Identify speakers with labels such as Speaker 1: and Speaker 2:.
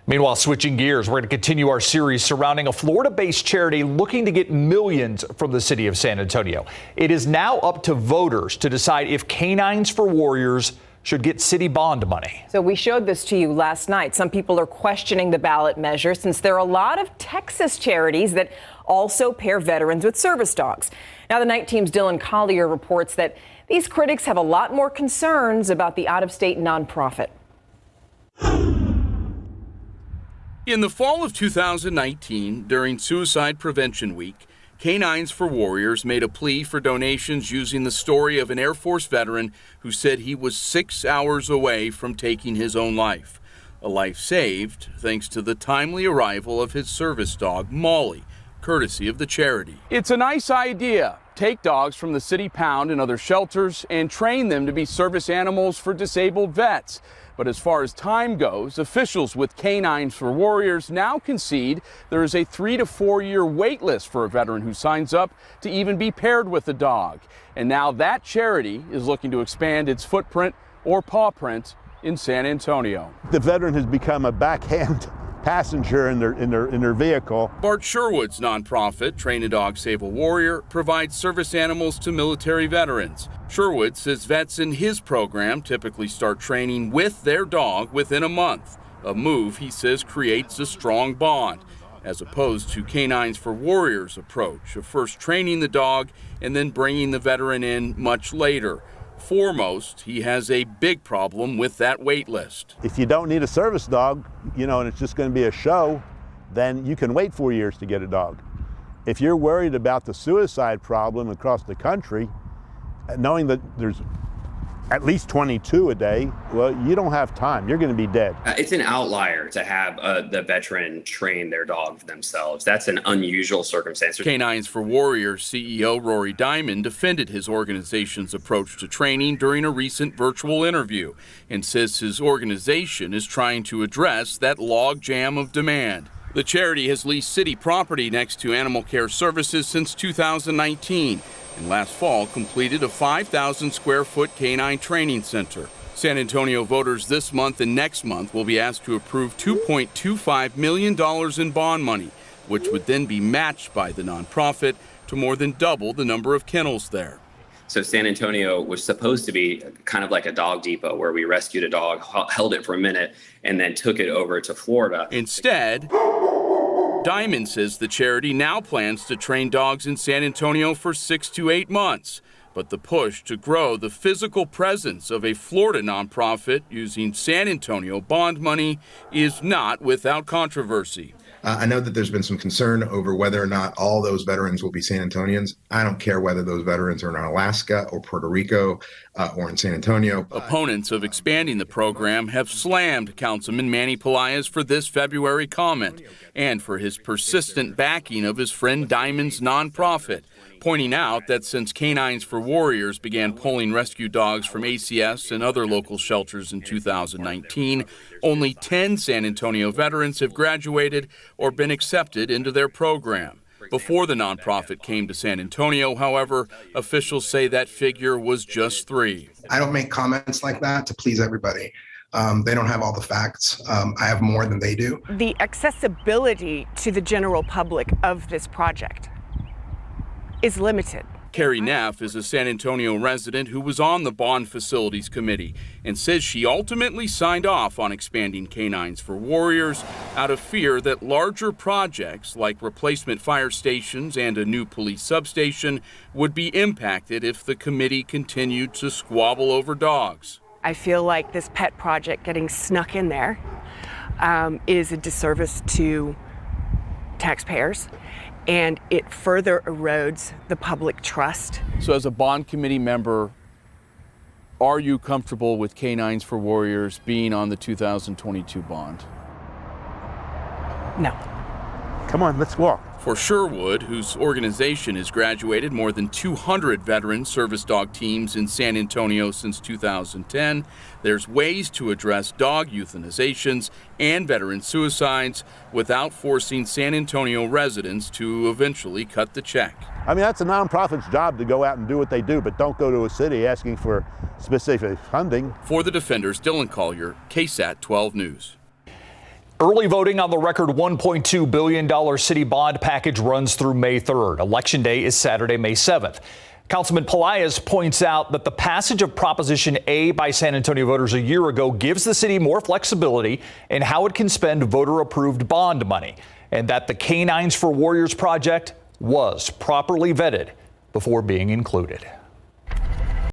Speaker 1: Meanwhile, switching gears, we're going to continue our series surrounding a Florida-based charity looking to get millions from the city of San Antonio. It is now up to voters to decide if K9s For Warriors should get city bond money.
Speaker 2: So we showed this to you last night. Some people are questioning the ballot measure since there are a lot of Texas charities that also pair veterans with service dogs. Now, the night team's Dylan Collier reports that these critics have a lot more concerns about the out-of-state nonprofit.
Speaker 3: In the fall of 2019, during Suicide Prevention Week, K9s For Warriors made a plea for donations using the story of an Air Force veteran who said he was 6 hours away from taking his own life. A life saved thanks to the timely arrival of his service dog, Molly, courtesy of the charity. It's a nice idea. Take dogs from the city pound and other shelters and train them to be service animals for disabled vets. But as far as time goes, officials with K9s For Warriors now concede there is a 3 to 4 year wait list for a veteran who signs up to even be paired with a dog. And now that charity is looking to expand its footprint or paw print in San Antonio.
Speaker 4: The veteran has become a backhand passenger in their vehicle.
Speaker 3: Bart Sherwood's nonprofit, Train a Dog, Save a Warrior, provides service animals to military veterans. Sherwood says vets in his program typically start training with their dog within a month, a move he says creates a strong bond, as opposed to K9s For Warriors' approach of first training the dog and then bringing the veteran in much later. Foremost, he has a big problem with that wait list.
Speaker 4: If you don't need a service dog, and it's just going to be a show, then you can wait 4 years to get a dog. If you're worried about the suicide problem across the country, knowing that there's at least 22 a day, well, you don't have time. You're going to be dead.
Speaker 5: It's an outlier to have the veteran train their dog themselves. That's an unusual circumstance.
Speaker 3: K9s For Warriors CEO Rory Diamond defended his organization's approach to training during a recent virtual interview and says his organization is trying to address that logjam of demand. The charity has leased city property next to animal care services since 2019. And last fall completed a 5,000 square foot canine training center. San Antonio voters this month and next month will be asked to approve $2.25 million in bond money, which would then be matched by the nonprofit to more than double the number of kennels there.
Speaker 5: So San Antonio was supposed to be kind of like a dog depot where we rescued a dog, held it for a minute, and then took it over to Florida.
Speaker 3: Instead, Diamond says the charity now plans to train dogs in San Antonio for 6 to 8 months. But the push to grow the physical presence of a Florida nonprofit using San Antonio bond money is not without controversy.
Speaker 6: I know that there's been some concern over whether or not all those veterans will be San Antonians. I don't care whether those veterans are in Alaska or Puerto Rico or in San Antonio.
Speaker 3: Opponents of expanding the program have slammed Councilman Manny Pelaez for this February comment and for his persistent backing of his friend Diamond's nonprofit, pointing out that since K9s For Warriors began pulling rescue dogs from ACS and other local shelters in 2019, only 10 San Antonio veterans have graduated or been accepted into their program. Before the nonprofit came to San Antonio, however, officials say that figure was just 3.
Speaker 6: I don't make comments like that to please everybody. They don't have all the facts. I have more than they do.
Speaker 7: The accessibility to the general public of this project is limited.
Speaker 3: Carrie Neff is a San Antonio resident who was on the Bond Facilities Committee and says she ultimately signed off on expanding K9s For Warriors out of fear that larger projects like replacement fire stations and a new police substation would be impacted if the committee continued to squabble over dogs.
Speaker 7: I feel like this pet project getting snuck in there is a disservice to taxpayers, and it further erodes the public trust.
Speaker 3: So as a bond committee member, are you comfortable with K9s For Warriors being on the 2022 bond?
Speaker 7: No.
Speaker 4: Come on, let's walk.
Speaker 3: For Sherwood, whose organization has graduated more than 200 veteran service dog teams in San Antonio since 2010, there's ways to address dog euthanizations and veteran suicides without forcing San Antonio residents to eventually cut the check.
Speaker 4: I mean, that's a nonprofit's job to go out and do what they do, but don't go to a city asking for specific funding.
Speaker 3: For the Defenders, Dylan Collier, KSAT 12 News.
Speaker 1: Early voting on the record $1.2 billion city bond package runs through May 3rd. Election day is Saturday, May 7th. Councilman Pelaez points out that the passage of Proposition A by San Antonio voters a year ago gives the city more flexibility in how it can spend voter-approved bond money, and that the K9s For Warriors project was properly vetted before being included.